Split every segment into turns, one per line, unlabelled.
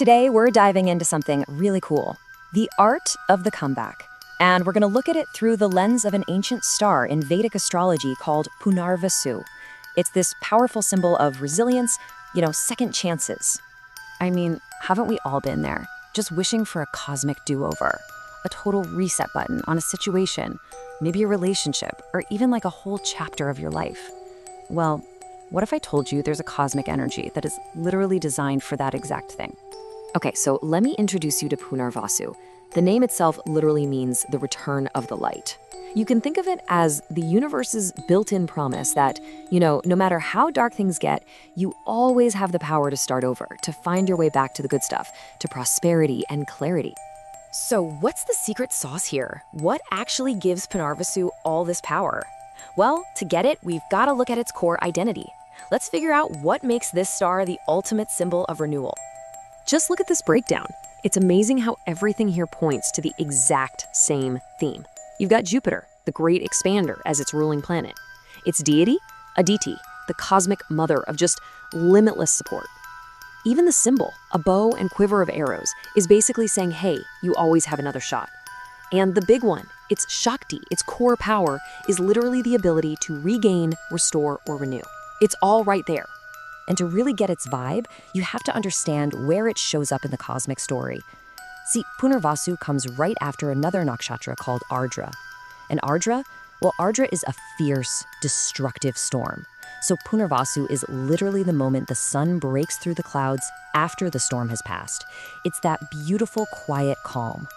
Today, we're diving into something really cool, the art of the comeback. And we're going to look at it through the lens of an ancient star in Vedic astrology called Punarvasu. It's this powerful symbol of resilience, second chances. I mean, haven't we all been there? Just wishing for a cosmic do-over, a total reset button on a situation, maybe a relationship, or even like a whole chapter of your life. Well, what if I told you there's a cosmic energy that is literally designed for that exact thing? Okay, so let me introduce you to Punarvasu. The name itself literally means the return of the light. You can think of it as the universe's built-in promise that, no matter how dark things get, you always have the power to start over, to find your way back to the good stuff, to prosperity and clarity. So what's the secret sauce here? What actually gives Punarvasu all this power? Well, to get it, we've got to look at its core identity. Let's figure out what makes this star the ultimate symbol of renewal. Just look at this breakdown. It's amazing how everything here points to the exact same theme. You've got Jupiter, the great expander, as its ruling planet. Its deity, Aditi, the cosmic mother of just limitless support. Even the symbol, a bow and quiver of arrows, is basically saying, hey, you always have another shot. And the big one, its Shakti, its core power, is literally the ability to regain, restore, or renew. It's all right there. And to really get its vibe, you have to understand where it shows up in the cosmic story. See, Punarvasu comes right after another nakshatra called Ardra. And Ardra is a fierce, destructive storm. So Punarvasu is literally the moment the sun breaks through the clouds after the storm has passed. It's that beautiful, quiet calm.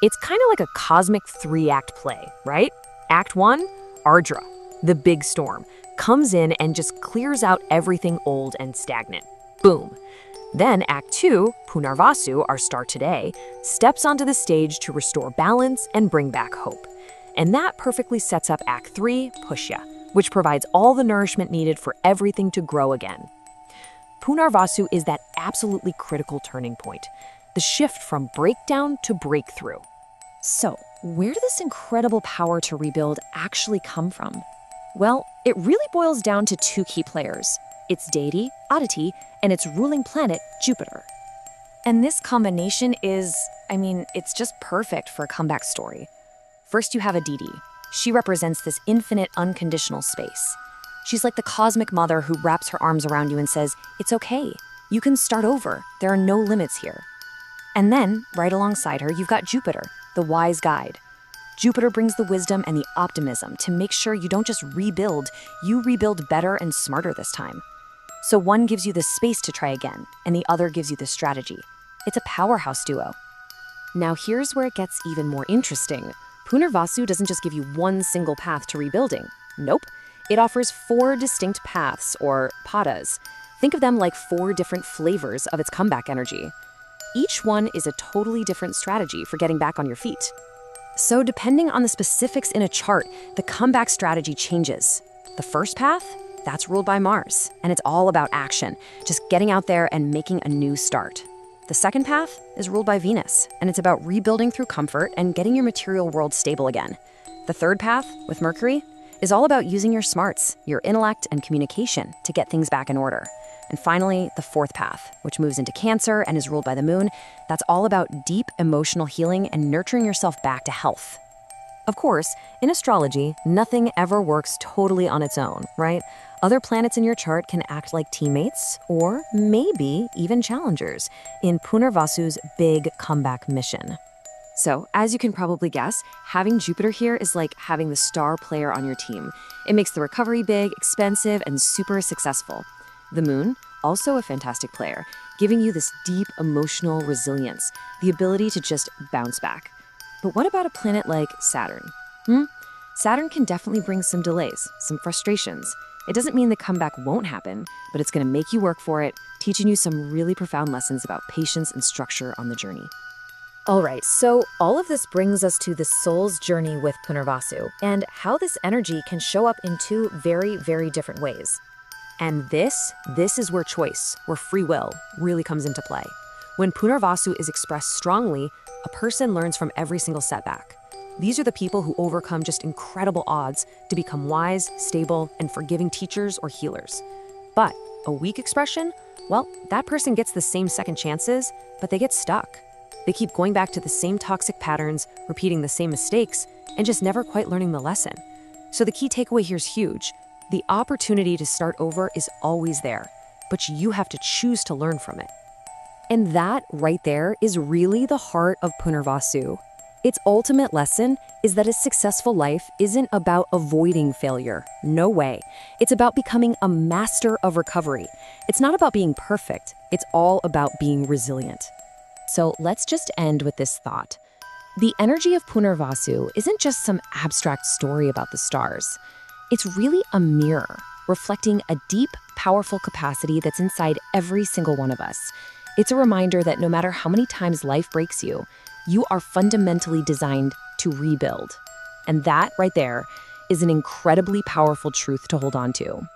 It's kind of like a cosmic 3-act play, right? Act 1, Ardra, the big storm, comes in and just clears out everything old and stagnant. Boom. Then Act 2, Punarvasu, our star today, steps onto the stage to restore balance and bring back hope. And that perfectly sets up Act 3, Pushya, which provides all the nourishment needed for everything to grow again. Punarvasu is that absolutely critical turning point, the shift from breakdown to breakthrough. So, where did this incredible power to rebuild actually come from? Well, it really boils down to two key players, its deity, Aditi, and its ruling planet, Jupiter. And this combination is, it's just perfect for a comeback story. First, you have Aditi. She represents this infinite, unconditional space. She's like the cosmic mother who wraps her arms around you and says, it's okay, you can start over, there are no limits here. And then, right alongside her, you've got Jupiter, the wise guide. Jupiter brings the wisdom and the optimism to make sure you don't just rebuild, you rebuild better and smarter this time. So one gives you the space to try again, and the other gives you the strategy. It's a powerhouse duo. Now here's where it gets even more interesting. Punarvasu doesn't just give you one single path to rebuilding. Nope. It offers 4 distinct paths, or padas. Think of them like 4 different flavors of its comeback energy. Each one is a totally different strategy for getting back on your feet. So depending on the specifics in a chart, the comeback strategy changes. The first path, that's ruled by Mars, and it's all about action, just getting out there and making a new start. The second path is ruled by Venus, and it's about rebuilding through comfort and getting your material world stable again. The third path, with Mercury, is all about using your smarts, your intellect, and communication to get things back in order. And finally, the fourth path, which moves into Cancer and is ruled by the moon, that's all about deep emotional healing and nurturing yourself back to health. Of course, in astrology, nothing ever works totally on its own, right? Other planets in your chart can act like teammates, or maybe even challengers, in Punarvasu's big comeback mission. So, as you can probably guess, having Jupiter here is like having the star player on your team. It makes the recovery big, expensive, and super successful. The moon, also a fantastic player, giving you this deep emotional resilience, the ability to just bounce back. But what about a planet like Saturn? Saturn can definitely bring some delays, some frustrations. It doesn't mean the comeback won't happen, but it's going to make you work for it, teaching you some really profound lessons about patience and structure on the journey. All right, so all of this brings us to the soul's journey with Punarvasu and how this energy can show up in 2 very, very different ways. And this is where choice, where free will, really comes into play. When Punarvasu is expressed strongly, a person learns from every single setback. These are the people who overcome just incredible odds to become wise, stable, and forgiving teachers or healers. But a weak expression, well, that person gets the same second chances, but they get stuck. They keep going back to the same toxic patterns, repeating the same mistakes, and just never quite learning the lesson. So the key takeaway here is huge. The opportunity to start over is always there, but you have to choose to learn from it. And that right there is really the heart of Punarvasu. Its ultimate lesson is that a successful life isn't about avoiding failure. No way. It's about becoming a master of recovery. It's not about being perfect. It's all about being resilient. So let's just end with this thought. The energy of Punarvasu isn't just some abstract story about the stars. It's really a mirror, reflecting a deep, powerful capacity that's inside every single one of us. It's a reminder that no matter how many times life breaks you, you are fundamentally designed to rebuild. And that right there is an incredibly powerful truth to hold on to.